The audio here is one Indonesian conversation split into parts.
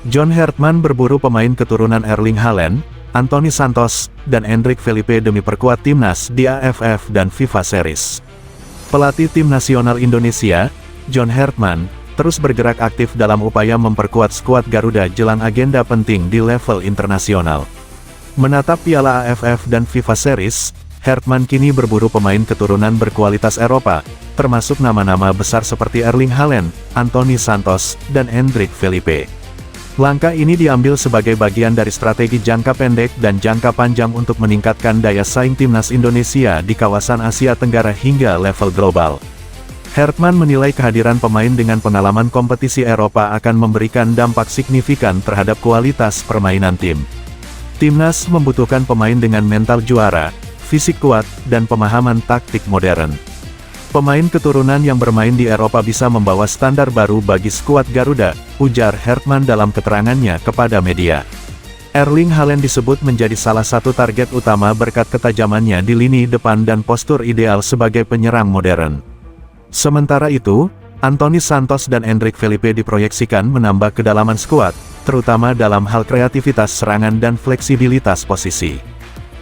John Hartman berburu pemain keturunan Erling Haaland, Anthony Santos, dan Endrick Felipe demi perkuat timnas di AFF dan FIFA Series. Pelatih tim nasional Indonesia, John Hartman, terus bergerak aktif dalam upaya memperkuat skuad Garuda jelang agenda penting di level internasional. Menatap Piala AFF dan FIFA Series, Hartman kini berburu pemain keturunan berkualitas Eropa, termasuk nama-nama besar seperti Erling Haaland, Anthony Santos, dan Endrick Felipe. Langkah ini diambil sebagai bagian dari strategi jangka pendek dan jangka panjang untuk meningkatkan daya saing timnas Indonesia di kawasan Asia Tenggara hingga level global. Hartman menilai kehadiran pemain dengan pengalaman kompetisi Eropa akan memberikan dampak signifikan terhadap kualitas permainan tim. Timnas membutuhkan pemain dengan mental juara, fisik kuat, dan pemahaman taktik modern. Pemain keturunan yang bermain di Eropa bisa membawa standar baru bagi skuad Garuda, ujar Hartman dalam keterangannya kepada media. Erling Haaland disebut menjadi salah satu target utama berkat ketajamannya di lini depan dan postur ideal sebagai penyerang modern. Sementara itu, Anthony Santos dan Endrick Felipe diproyeksikan menambah kedalaman skuad, terutama dalam hal kreativitas serangan dan fleksibilitas posisi.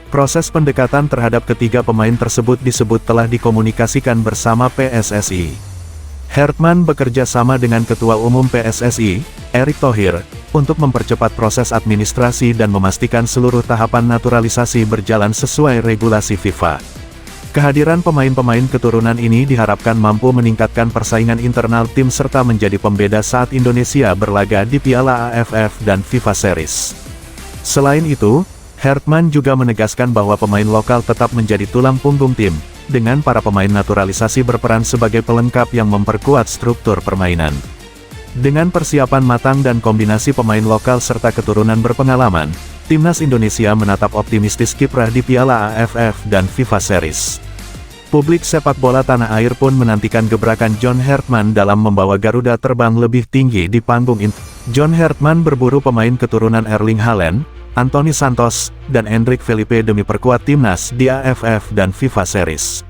Proses pendekatan terhadap ketiga pemain tersebut disebut telah dikomunikasikan bersama PSSI. Hartman bekerja sama dengan Ketua Umum PSSI, Erick Thohir, untuk mempercepat proses administrasi dan memastikan seluruh tahapan naturalisasi berjalan sesuai regulasi FIFA. Kehadiran pemain-pemain keturunan ini diharapkan mampu meningkatkan persaingan internal tim serta menjadi pembeda saat Indonesia berlaga di Piala AFF dan FIFA Series. Selain itu, Hartman juga menegaskan bahwa pemain lokal tetap menjadi tulang punggung tim, dengan para pemain naturalisasi berperan sebagai pelengkap yang memperkuat struktur permainan. Dengan persiapan matang dan kombinasi pemain lokal serta keturunan berpengalaman, timnas Indonesia menatap optimistis kiprah di Piala AFF dan FIFA Series. Publik sepak bola tanah air pun menantikan gebrakan John Hartman dalam membawa Garuda terbang lebih tinggi di panggung internasional. John Hartman berburu pemain keturunan Erling Haaland, Anthony Santos, dan Endrick Felipe demi perkuat timnas di AFF dan FIFA Series.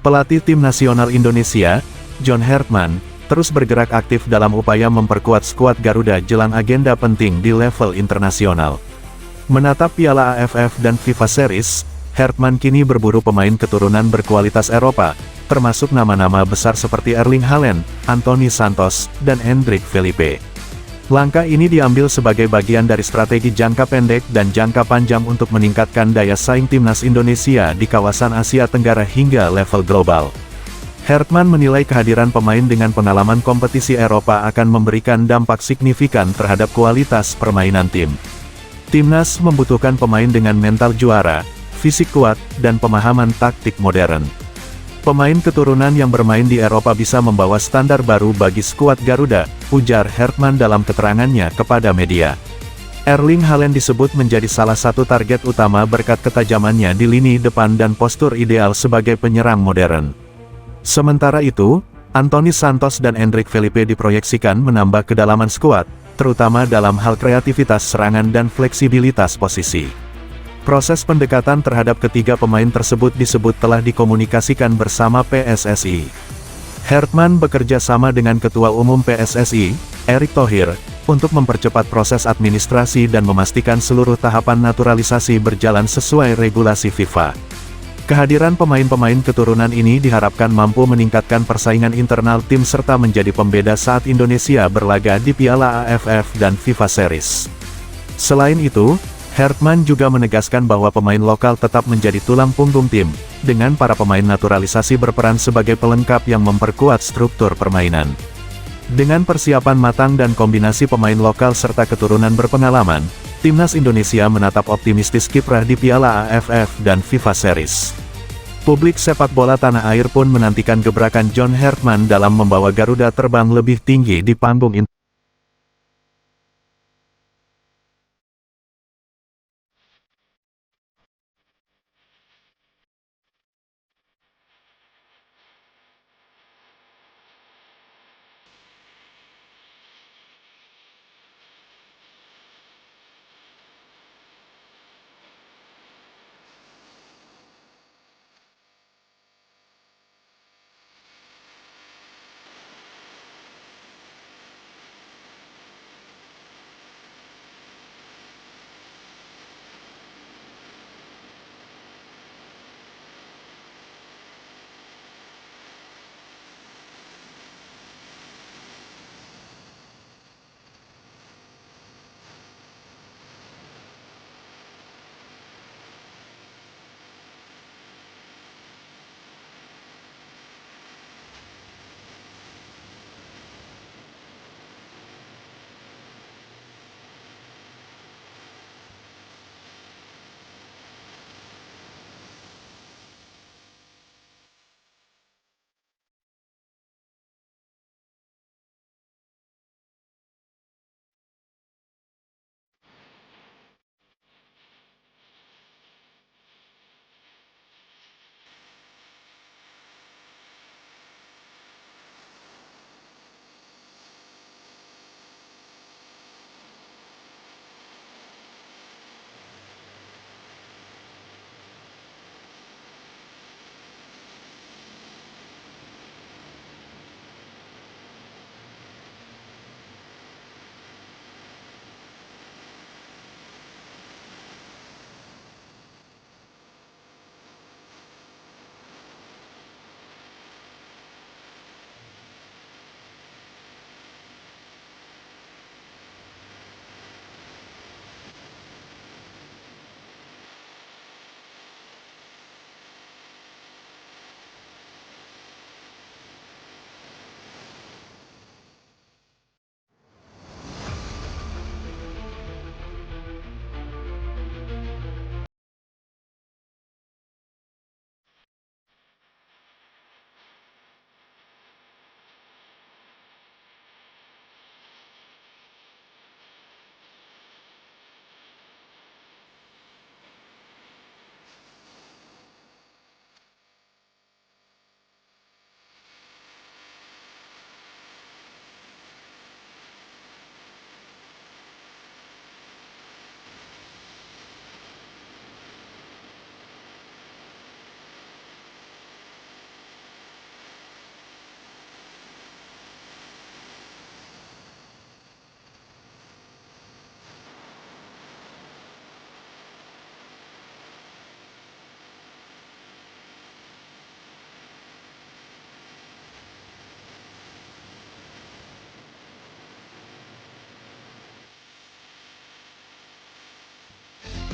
Pelatih tim nasional Indonesia, John Hartman, terus bergerak aktif dalam upaya memperkuat skuad Garuda jelang agenda penting di level internasional. Menatap Piala AFF dan FIFA Series, Hartman kini berburu pemain keturunan berkualitas Eropa, termasuk nama-nama besar seperti Erling Haaland, Anthony Santos, dan Endrick Felipe. Langkah ini diambil sebagai bagian dari strategi jangka pendek dan jangka panjang untuk meningkatkan daya saing timnas Indonesia di kawasan Asia Tenggara hingga level global. Hartman menilai kehadiran pemain dengan pengalaman kompetisi Eropa akan memberikan dampak signifikan terhadap kualitas permainan tim. Timnas membutuhkan pemain dengan mental juara, fisik kuat, dan pemahaman taktik modern. Pemain keturunan yang bermain di Eropa bisa membawa standar baru bagi skuad Garuda, ujar Hartman dalam keterangannya kepada media. Erling Haaland disebut menjadi salah satu target utama berkat ketajamannya di lini depan dan postur ideal sebagai penyerang modern. Sementara itu, Anthony Santos dan Endrick Felipe diproyeksikan menambah kedalaman skuad, terutama dalam hal kreativitas serangan dan fleksibilitas posisi. Proses pendekatan terhadap ketiga pemain tersebut disebut telah dikomunikasikan bersama PSSI. Hartman bekerja sama dengan Ketua Umum PSSI, Erick Thohir, untuk mempercepat proses administrasi dan memastikan seluruh tahapan naturalisasi berjalan sesuai regulasi FIFA. Kehadiran pemain-pemain keturunan ini diharapkan mampu meningkatkan persaingan internal tim serta menjadi pembeda saat Indonesia berlaga di Piala AFF dan FIFA Series. Selain itu, Hartman juga menegaskan bahwa pemain lokal tetap menjadi tulang punggung tim, dengan para pemain naturalisasi berperan sebagai pelengkap yang memperkuat struktur permainan. Dengan persiapan matang dan kombinasi pemain lokal serta keturunan berpengalaman, timnas Indonesia menatap optimistis kiprah di Piala AFF dan FIFA Series. Publik sepak bola tanah air pun menantikan gebrakan John Hartman dalam membawa Garuda terbang lebih tinggi di panggung internasional.